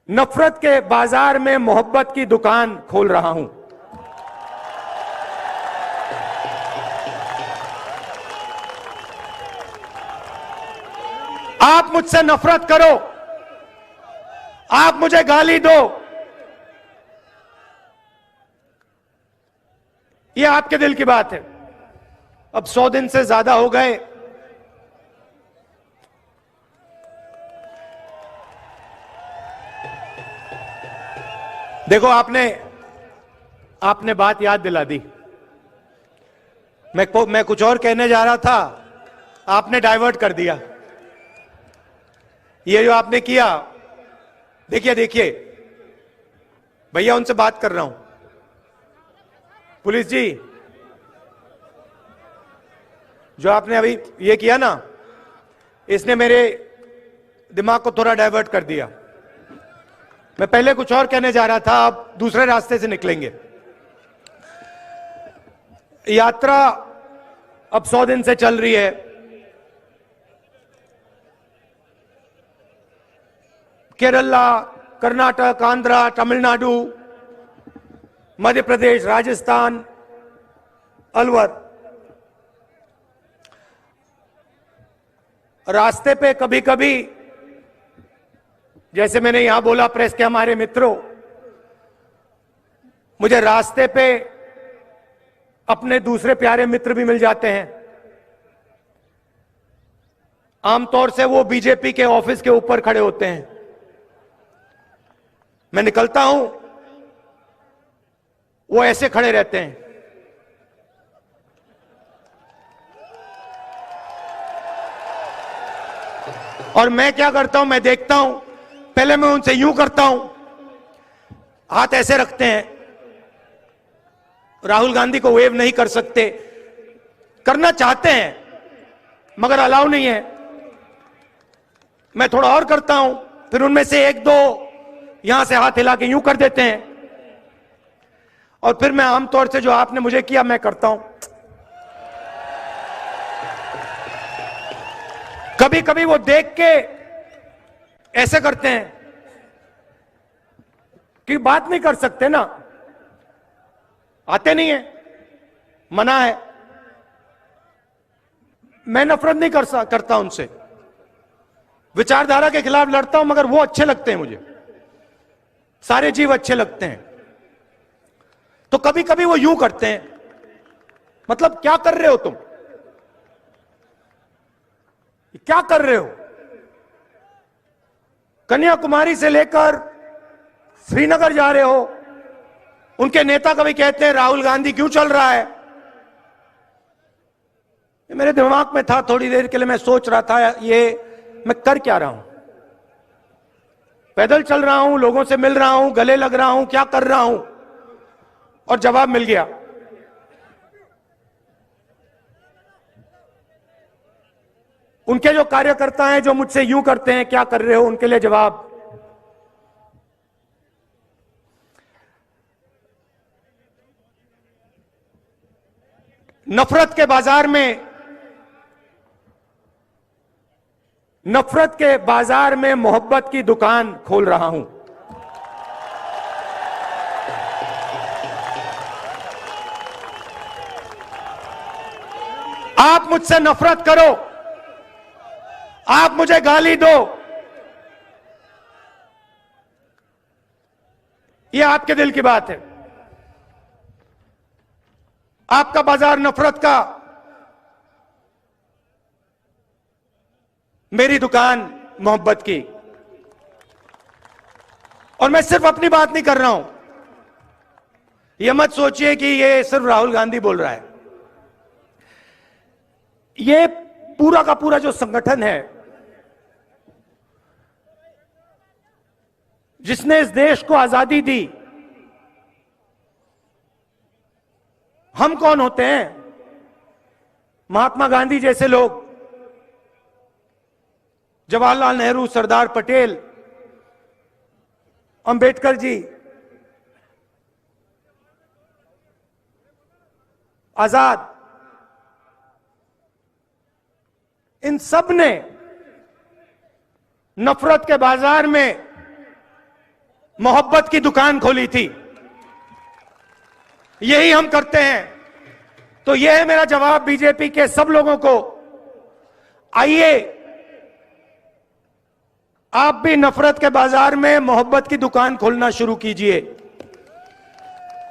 नफरत के बाजार में मोहब्बत की दुकान खोल रहा हूं। आप मुझसे नफरत करो, आप मुझे गाली दो, यह आपके दिल की बात है। अब 100 दिन से ज्यादा हो गए। देखो, आपने बात याद दिला दी। मैं कुछ और कहने जा रहा था, आपने डाइवर्ट कर दिया। ये जो आपने किया, देखिए भैया, उनसे बात कर रहा हूं। पुलिस जी, जो आपने अभी ये किया ना, इसने मेरे दिमाग को थोड़ा डाइवर्ट कर दिया। मैं पहले कुछ और कहने जा रहा था, आप दूसरे रास्ते से निकलेंगे। यात्रा अब 100 दिन से चल रही है। केरला, कर्नाटक, आंध्रा, तमिलनाडु, मध्य प्रदेश, राजस्थान, अलवर। रास्ते पे कभी कभी, जैसे मैंने यहां बोला प्रेस के हमारे मित्रों, मुझे रास्ते पे अपने दूसरे प्यारे मित्र भी मिल जाते हैं। आमतौर से वो बीजेपी के ऑफिस के ऊपर खड़े होते हैं। मैं निकलता हूं, वो ऐसे खड़े रहते हैं। और मैं क्या करता हूं, मैं देखता हूं, पहले मैं उनसे यूं करता हूं, हाथ ऐसे रखते हैं। राहुल गांधी को वेव नहीं कर सकते, करना चाहते हैं मगर अलाउ नहीं है। मैं थोड़ा और करता हूं, फिर उनमें से एक दो यहां से हाथ हिला के यूं कर देते हैं। और फिर मैं आमतौर से जो आपने मुझे किया मैं करता हूं। कभी कभी वो देख के ऐसे करते हैं कि बात नहीं कर सकते ना, आते नहीं है, मना है। मैं नफरत नहीं करता उनसे, विचारधारा के खिलाफ लड़ता हूं, मगर वो अच्छे लगते हैं मुझे, सारे जीव अच्छे लगते हैं। तो कभी कभी वो यूं करते हैं, मतलब क्या कर रहे हो तुम, क्या कर रहे हो। कन्याकुमारी से लेकर श्रीनगर जा रहे हो। उनके नेता कभी कहते हैं राहुल गांधी क्यों चल रहा है। मेरे दिमाग में था, थोड़ी देर के लिए मैं सोच रहा था, ये मैं कर क्या रहा हूं। पैदल चल रहा हूं, लोगों से मिल रहा हूं, गले लग रहा हूं, क्या कर रहा हूं। और जवाब मिल गया। उनके जो कार्यकर्ता हैं, जो मुझसे यूं करते हैं क्या कर रहे हो, उनके लिए जवाब। नफरत के बाजार में मोहब्बत की दुकान खोल रहा हूं। आप मुझसे नफरत करो, आप मुझे गाली दो, यह आपके दिल की बात है। आपका बाजार नफरत का, मेरी दुकान मोहब्बत की। और मैं सिर्फ अपनी बात नहीं कर रहा हूं, यह मत सोचिए कि यह सिर्फ राहुल गांधी बोल रहा है। यह पूरा का पूरा जो संगठन है, जिसने इस देश को आजादी दी। हम कौन होते हैं? महात्मा गांधी जैसे लोग, जवाहरलाल नेहरू, सरदार पटेल, अंबेडकर जी, आजाद, इन सब ने नफरत के बाजार में मोहब्बत की दुकान खोली थी। यही हम करते हैं। तो यह है मेरा जवाब बीजेपी के सब लोगों को। आइए आप भी नफरत के बाजार में मोहब्बत की दुकान खोलना शुरू कीजिए।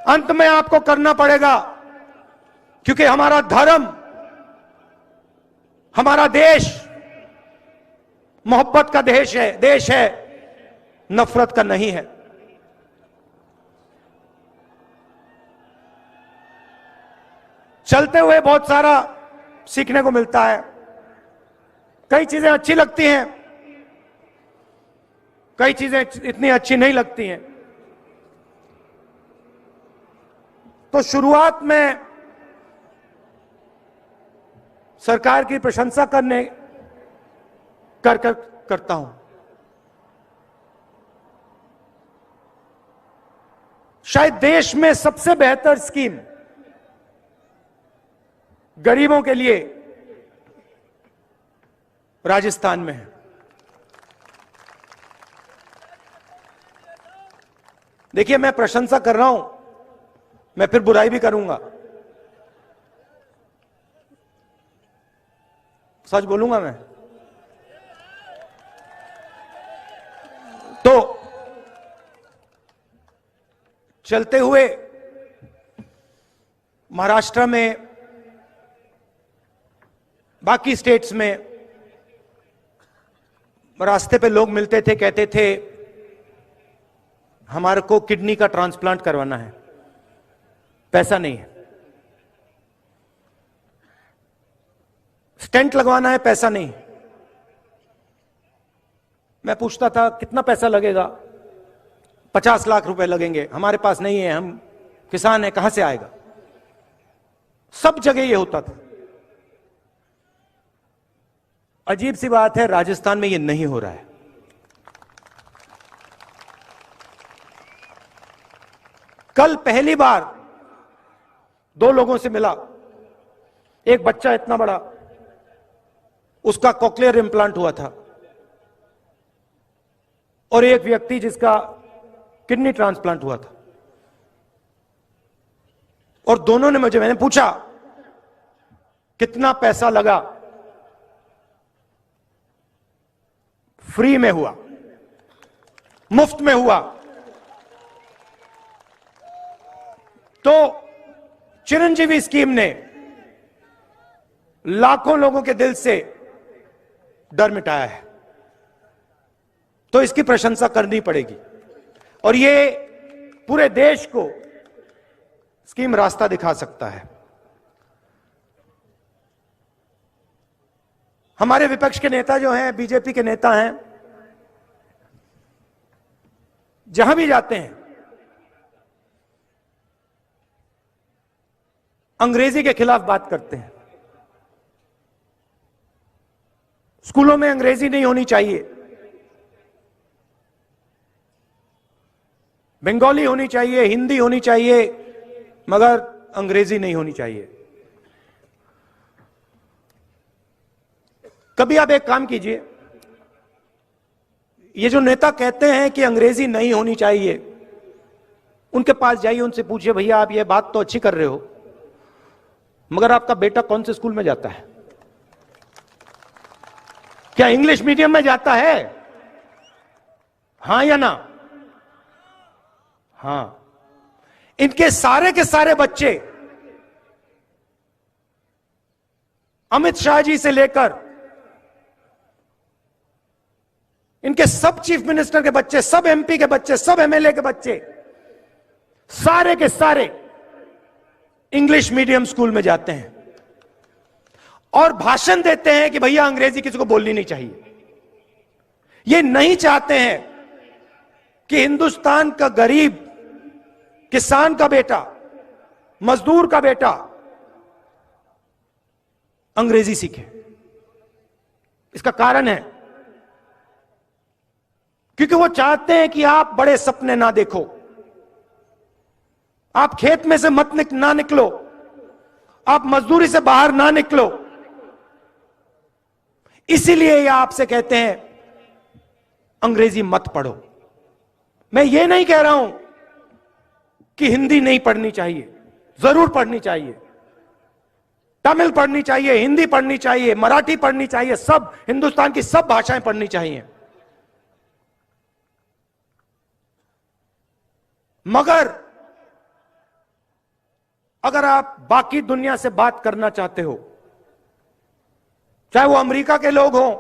अंत में आपको करना पड़ेगा, क्योंकि हमारा धर्म, हमारा देश मोहब्बत का देश है, नफरत का नहीं है। चलते हुए बहुत सारा सीखने को मिलता है। कई चीजें अच्छी लगती हैं, कई चीजें इतनी अच्छी नहीं लगती हैं। तो शुरुआत में सरकार की प्रशंसा करता हूं। शायद देश में सबसे बेहतर स्कीम गरीबों के लिए राजस्थान में है। देखिए, मैं प्रशंसा कर रहा हूं, मैं फिर बुराई भी करूंगा, सच बोलूंगा मैं। तो चलते हुए महाराष्ट्र में, बाकी स्टेट्स में रास्ते पे लोग मिलते थे, कहते थे हमारे को किडनी का ट्रांसप्लांट करवाना है, पैसा नहीं है। स्टेंट लगवाना है, पैसा नहीं। मैं पूछता था कितना पैसा लगेगा? 50 लाख रुपए लगेंगे। हमारे पास नहीं है, हम किसान हैं, कहां से आएगा? सब जगह ये होता था। अजीब सी बात है, राजस्थान में ये नहीं हो रहा है। कल पहली बार 2 लोगों से मिला। एक बच्चा इतना बड़ा, उसका कॉक्लियर इंप्लांट हुआ था, और एक व्यक्ति जिसका किडनी ट्रांसप्लांट हुआ था। और दोनों ने मैंने पूछा कितना पैसा लगा? फ्री में हुआ, मुफ्त में हुआ। तो चिरंजीवी स्कीम ने लाखों लोगों के दिल से डर मिटाया है, तो इसकी प्रशंसा करनी पड़ेगी। और ये पूरे देश को स्कीम रास्ता दिखा सकता है। हमारे विपक्ष के नेता जो हैं, बीजेपी के नेता हैं, जहां भी जाते हैं अंग्रेजी के खिलाफ बात करते हैं। स्कूलों में अंग्रेजी नहीं होनी चाहिए, बंगाली होनी चाहिए, हिंदी होनी चाहिए, मगर अंग्रेजी नहीं होनी चाहिए। कभी आप एक काम कीजिए, ये जो नेता कहते हैं कि अंग्रेजी नहीं होनी चाहिए, उनके पास जाइए, उनसे पूछिए भैया आप ये बात तो अच्छी कर रहे हो, मगर आपका बेटा कौन से स्कूल में जाता है? क्या इंग्लिश मीडियम में जाता है? हां या ना? हां। इनके सारे के सारे बच्चे अमित शाह जी से लेकर इनके सब चीफ मिनिस्टर के बच्चे, सब एमपी के बच्चे, सब एमएलए के बच्चे, सारे के सारे इंग्लिश मीडियम स्कूल में जाते हैं और भाषण देते हैं कि भैया अंग्रेजी किसी को बोलनी नहीं चाहिए। ये नहीं चाहते हैं कि हिंदुस्तान का गरीब किसान का बेटा, मजदूर का बेटा अंग्रेजी सीखे। इसका कारण है क्योंकि वो चाहते हैं कि आप बड़े सपने ना देखो, आप खेत में से ना निकलो, आप मजदूरी से बाहर ना निकलो। इसीलिए ये आपसे कहते हैं अंग्रेजी मत पढ़ो। मैं ये नहीं कह रहा हूं कि हिंदी नहीं पढ़नी चाहिए, जरूर पढ़नी चाहिए। तमिल पढ़नी चाहिए, हिंदी पढ़नी चाहिए, मराठी पढ़नी चाहिए, सब हिंदुस्तान की सब भाषाएं पढ़नी चाहिए। मगर अगर आप बाकी दुनिया से बात करना चाहते हो, चाहे वो अमेरिका के लोग हों,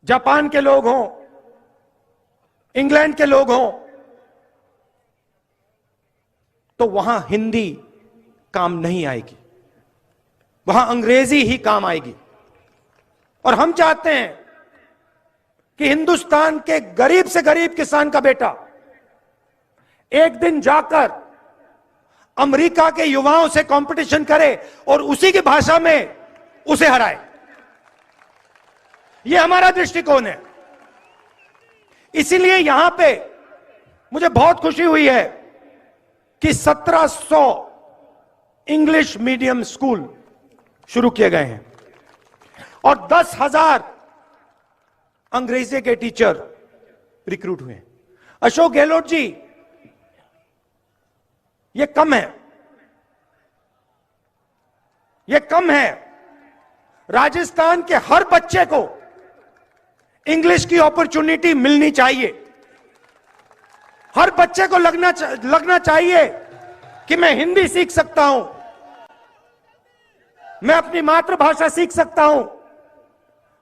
जापान के लोग हों, इंग्लैंड के लोग हों, तो वहां हिंदी काम नहीं आएगी, वहां अंग्रेजी ही काम आएगी। और हम चाहते हैं कि हिंदुस्तान के गरीब से गरीब किसान का बेटा एक दिन जाकर अमेरिका के युवाओं से कंपटीशन करे और उसी की भाषा में उसे हराए। यह हमारा दृष्टिकोण है। इसीलिए यहां पे मुझे बहुत खुशी हुई है कि 1700 इंग्लिश मीडियम स्कूल शुरू किए गए हैं और 10,000 अंग्रेजी के टीचर रिक्रूट हुए हैं। अशोक गहलोत जी, यह कम है, यह कम है। राजस्थान के हर बच्चे को इंग्लिश की अपॉर्चुनिटी मिलनी चाहिए। हर बच्चे को लगना चाहिए कि मैं हिंदी सीख सकता हूं, मैं अपनी मातृभाषा सीख सकता हूं,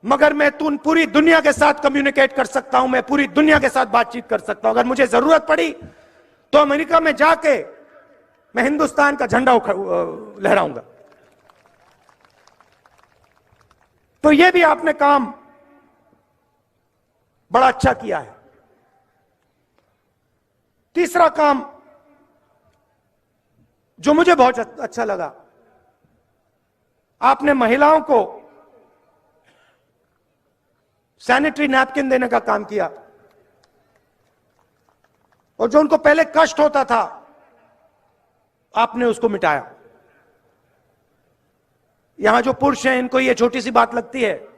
मगर मैं पूरी दुनिया के साथ कम्युनिकेट कर सकता हूं, मैं पूरी दुनिया के साथ बातचीत कर सकता हूं। अगर मुझे जरूरत पड़ी तो अमेरिका में जाके मैं हिंदुस्तान का झंडा लहराऊंगा। तो यह भी आपने काम बड़ा अच्छा किया है। तीसरा काम जो मुझे बहुत अच्छा लगा, आपने महिलाओं को सैनिटरी नैपकिन देने का काम किया और जो उनको पहले कष्ट होता था आपने उसको मिटाया। यहां जो पुरुष हैं इनको ये छोटी सी बात लगती है,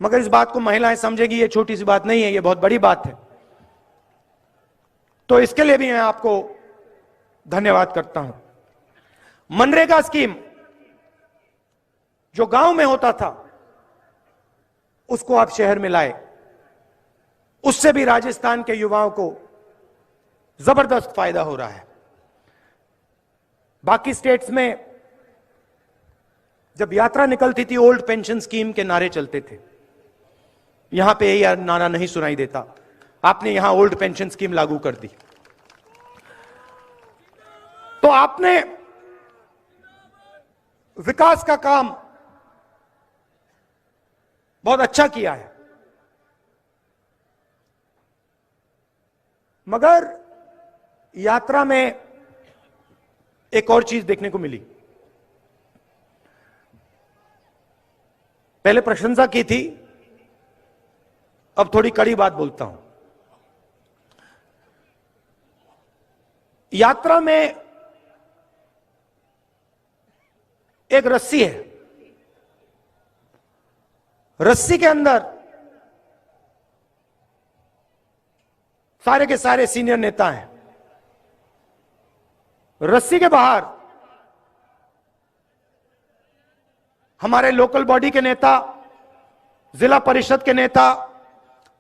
मगर इस बात को महिलाएं समझेगी ये छोटी सी बात नहीं है, ये बहुत बड़ी बात है। तो इसके लिए भी मैं आपको धन्यवाद करता हूं। मनरेगा स्कीम जो गांव में होता था उसको आप शहर में लाए, उससे भी राजस्थान के युवाओं को जबरदस्त फायदा हो रहा है। बाकी स्टेट्स में जब यात्रा निकलती थी ओल्ड पेंशन स्कीम के नारे चलते थे, यहां पे यह नारा नहीं सुनाई देता। आपने यहां ओल्ड पेंशन स्कीम लागू कर दी, तो आपने विकास का काम बहुत अच्छा किया है। मगर यात्रा में एक और चीज देखने को मिली। पहले प्रशंसा की थी, अब थोड़ी कड़ी बात बोलता हूं। यात्रा में एक रस्सी है, रस्सी के अंदर सारे के सारे सीनियर नेता हैं, रस्सी के बाहर हमारे लोकल बॉडी के नेता, जिला परिषद के नेता,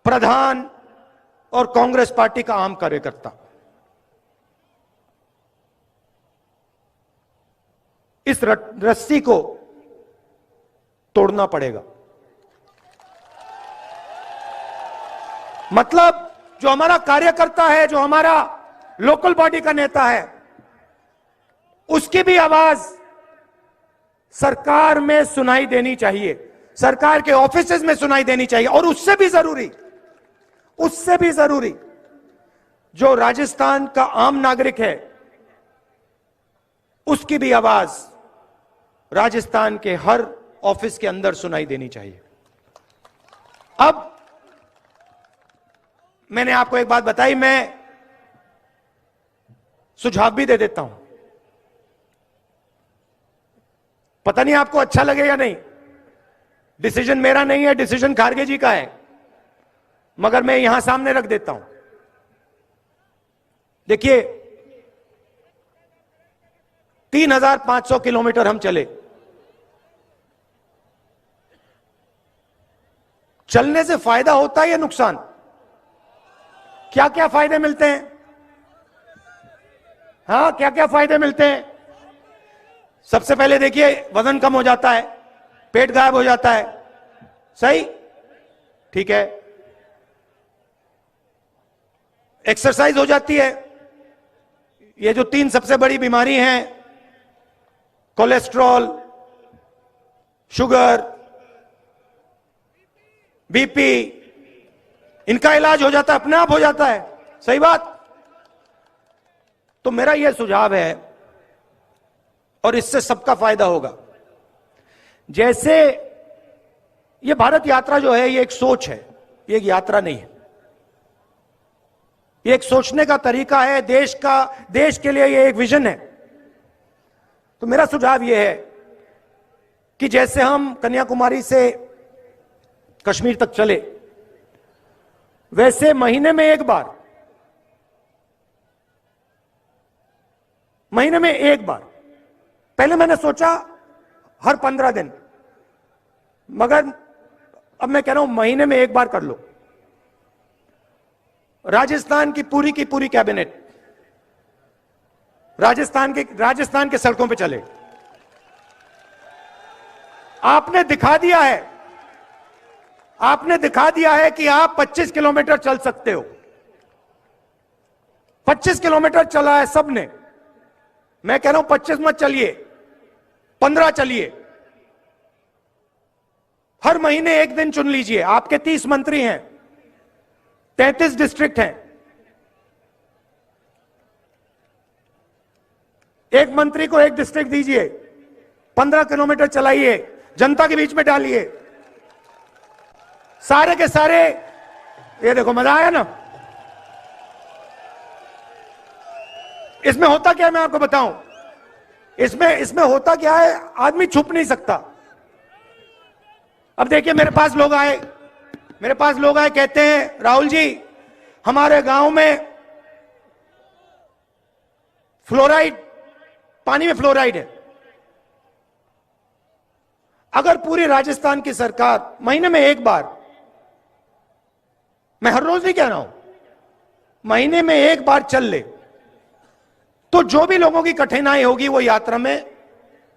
प्रधान और कांग्रेस पार्टी का आम कार्यकर्ता। इस रस्सी को तोड़ना पड़ेगा। मतलब जो हमारा कार्यकर्ता है, जो हमारा लोकल बॉडी का नेता है, उसकी भी आवाज सरकार में सुनाई देनी चाहिए, सरकार के ऑफिसेज में सुनाई देनी चाहिए। और उससे भी जरूरी जो राजस्थान का आम नागरिक है, उसकी भी आवाज राजस्थान के हर ऑफिस के अंदर सुनाई देनी चाहिए। अब मैंने आपको एक बात बताई, मैं सुझाव भी दे देता हूं, पता नहीं आपको अच्छा लगे या नहीं। डिसीजन मेरा नहीं है, डिसीजन खारगे जी का है। मगर मैं यहां सामने रख देता हूं। देखिए, 3,500 किलोमीटर हम चले। चलने से फायदा होता है या नुकसान? क्या क्या फायदे मिलते हैं? हाँ, क्या क्या फायदे मिलते हैं? सबसे पहले देखिए, वजन कम हो जाता है, पेट गायब हो जाता है। सही? ठीक है। एक्सरसाइज हो जाती है। ये जो 3 सबसे बड़ी बीमारी हैं, कोलेस्ट्रॉल, शुगर, बीपी, इनका इलाज हो जाता है, अपने आप हो जाता है। सही बात? तो मेरा यह सुझाव है, और इससे सबका फायदा होगा। जैसे ये भारत यात्रा जो है, ये एक सोच है, ये एक यात्रा नहीं है। ये एक सोचने का तरीका है, देश के लिए ये एक विजन है। तो मेरा सुझाव ये है कि जैसे हम कन्याकुमारी से कश्मीर तक चले, वैसे महीने में एक बार पहले मैंने सोचा हर 15 दिन, मगर अब मैं कह रहा हूं महीने में एक बार कर लो। राजस्थान की पूरी कैबिनेट राजस्थान के सड़कों पे चले। आपने दिखा दिया है कि आप 25 किलोमीटर चल सकते हो। 25 किलोमीटर चला है सबने। मैं कह रहा हूं 25 मत चलिए, 15 चलिए। हर महीने एक दिन चुन लीजिए। आपके 30 मंत्री हैं, 33 डिस्ट्रिक्ट हैं। एक मंत्री को एक डिस्ट्रिक्ट दीजिए, 15 किलोमीटर चलाइए, जनता के बीच में डालिए, सारे के सारे। ये देखो, मजा आया ना? इसमें होता क्या है मैं आपको बताऊं। इसमें होता क्या है, आदमी छुप नहीं सकता। अब देखिए, मेरे पास लोग आए कहते हैं, राहुल जी हमारे गांव में पानी में फ्लोराइड है। अगर पूरी राजस्थान की सरकार महीने में एक बार, मैं हर रोज नहीं कह रहा हूं, महीने में एक बार चल ले, तो जो भी लोगों की कठिनाई होगी वो यात्रा में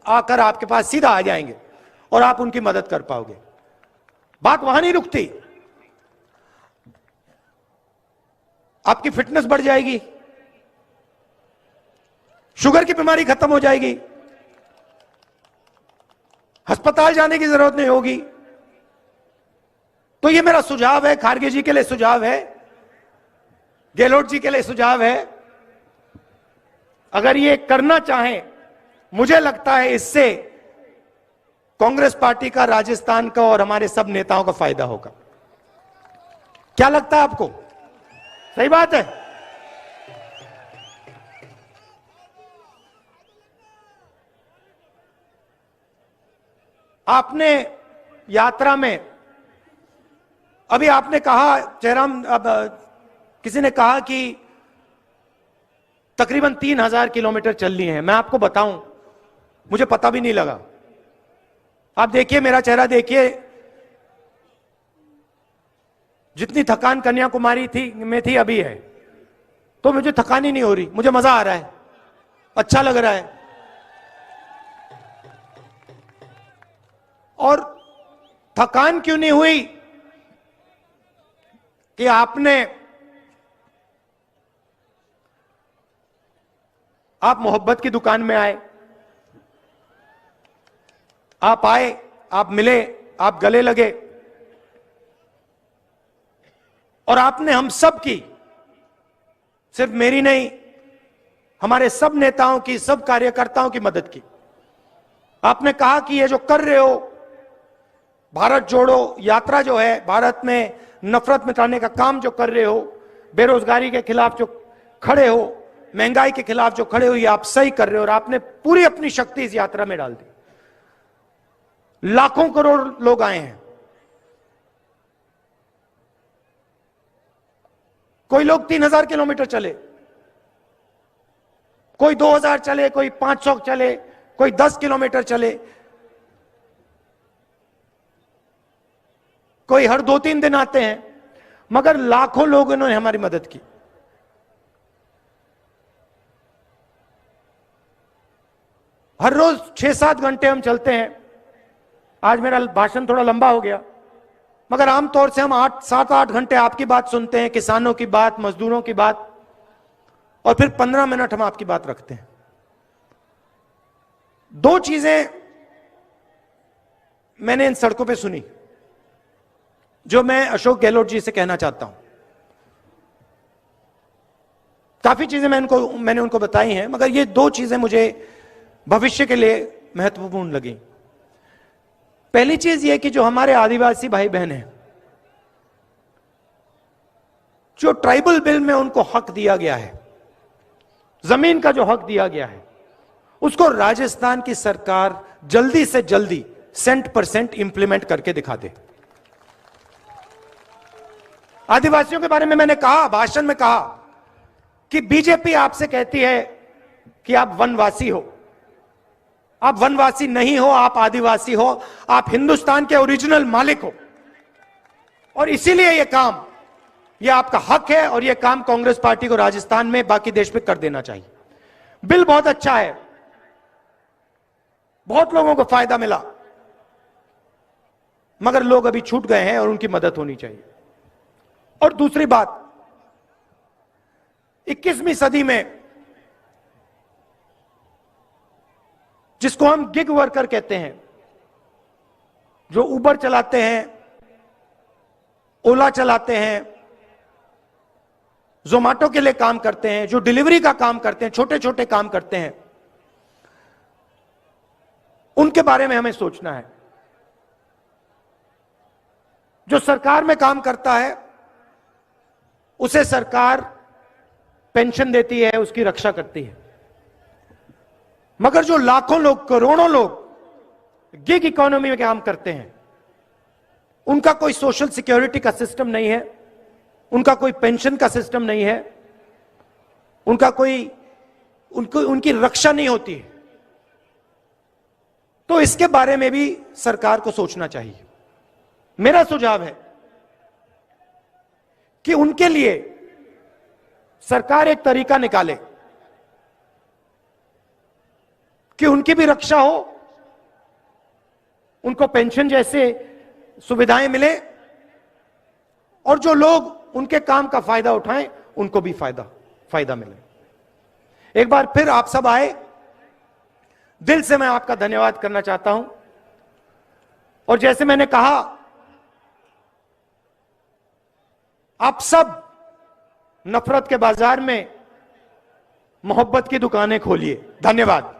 आकर आपके पास सीधा आ जाएंगे और आप उनकी मदद कर पाओगे। बात वहां नहीं रुकती। आपकी फिटनेस बढ़ जाएगी, शुगर की बीमारी खत्म हो जाएगी, अस्पताल जाने की जरूरत नहीं होगी। तो ये मेरा सुझाव है, खारगे जी के लिए सुझाव है, गहलोत जी के लिए सुझाव है। अगर ये करना चाहें, मुझे लगता है इससे कांग्रेस पार्टी का, राजस्थान का और हमारे सब नेताओं का फायदा होगा। क्या लगता है आपको? सही बात है। आपने यात्रा में, अभी आपने कहा, जयराम, अब किसी ने कहा कि तकरीबन 3,000 किलोमीटर चल ली है। मैं आपको बताऊं, मुझे पता भी नहीं लगा। आप देखिए, मेरा चेहरा देखिए, जितनी थकान कन्याकुमारी में थी अभी है, तो मुझे थकान ही नहीं हो रही। मुझे मजा आ रहा है, अच्छा लग रहा है। और थकान क्यों नहीं हुई? कि आप मोहब्बत की दुकान में आए, आप मिले, आप गले लगे, और आपने हम सब की, सिर्फ मेरी नहीं, हमारे सब नेताओं की, सब कार्यकर्ताओं की मदद की। आपने कहा कि ये जो कर रहे हो, भारत जोड़ो यात्रा जो है, भारत में नफरत मिटाने का काम जो कर रहे हो, बेरोजगारी के खिलाफ जो खड़े हो, महंगाई के खिलाफ जो खड़े हो, ये आप सही कर रहे हो। और आपने पूरी अपनी शक्ति इस यात्रा में डाल दी। लाखों करोड़ लोग आए हैं। कोई लोग 3000 किलोमीटर चले, कोई 2000 चले, कोई 500 चले, कोई 10 किलोमीटर चले, कोई हर 2-3 दिन आते हैं, मगर लाखों लोगों ने हमारी मदद की। हर रोज 6-7 घंटे हम चलते हैं। आज मेरा भाषण थोड़ा लंबा हो गया, मगर आमतौर से हम 7-8 घंटे आपकी बात सुनते हैं, किसानों की बात, मजदूरों की बात, और फिर 15 मिनट हम आपकी बात रखते हैं। 2 चीजें मैंने इन सड़कों पे सुनी जो मैं अशोक गहलोत जी से कहना चाहता हूं। काफी चीजें मैंने उनको बताई हैं, मगर ये 2 चीजें मुझे भविष्य के लिए महत्वपूर्ण लगी। पहली चीज ये कि जो हमारे आदिवासी भाई बहन हैं, जो ट्राइबल बिल में उनको हक दिया गया है, जमीन का जो हक दिया गया है, उसको राजस्थान की सरकार जल्दी से जल्दी 100% इंप्लीमेंट करके दिखा दे। आदिवासियों के बारे में मैंने कहा, भाषण में कहा कि बीजेपी आपसे कहती है कि आप वनवासी हो। आप वनवासी नहीं हो, आप आदिवासी हो, आप हिंदुस्तान के ओरिजिनल मालिक हो, और इसीलिए यह काम, यह आपका हक है, और यह काम कांग्रेस पार्टी को राजस्थान में, बाकी देश में कर देना चाहिए। बिल बहुत अच्छा है, बहुत लोगों को फायदा मिला, मगर लोग अभी छूट गए हैं और उनकी मदद होनी चाहिए। और दूसरी बात, 21वीं सदी में जिसको हम गिग वर्कर कहते हैं, जो उबर चलाते हैं, ओला चलाते हैं, जोमेटो के लिए काम करते हैं, जो डिलीवरी का काम करते हैं, छोटे छोटे काम करते हैं, उनके बारे में हमें सोचना है। जो सरकार में काम करता है उसे सरकार पेंशन देती है, उसकी रक्षा करती है, मगर जो लाखों लोग, करोड़ों लोग गिग इकोनॉमी में काम करते हैं, उनका कोई सोशल सिक्योरिटी का सिस्टम नहीं है, उनका कोई पेंशन का सिस्टम नहीं है, उनकी रक्षा नहीं होती है। तो इसके बारे में भी सरकार को सोचना चाहिए। मेरा सुझाव है कि उनके लिए सरकार एक तरीका निकाले कि उनकी भी रक्षा हो, उनको पेंशन जैसे सुविधाएं मिले, और जो लोग उनके काम का फायदा उठाएं उनको भी फायदा मिले। एक बार फिर आप सब आए, दिल से मैं आपका धन्यवाद करना चाहता हूं। और जैसे मैंने कहा, आप सब नफरत के बाजार में मोहब्बत की दुकानें खोलिए। धन्यवाद।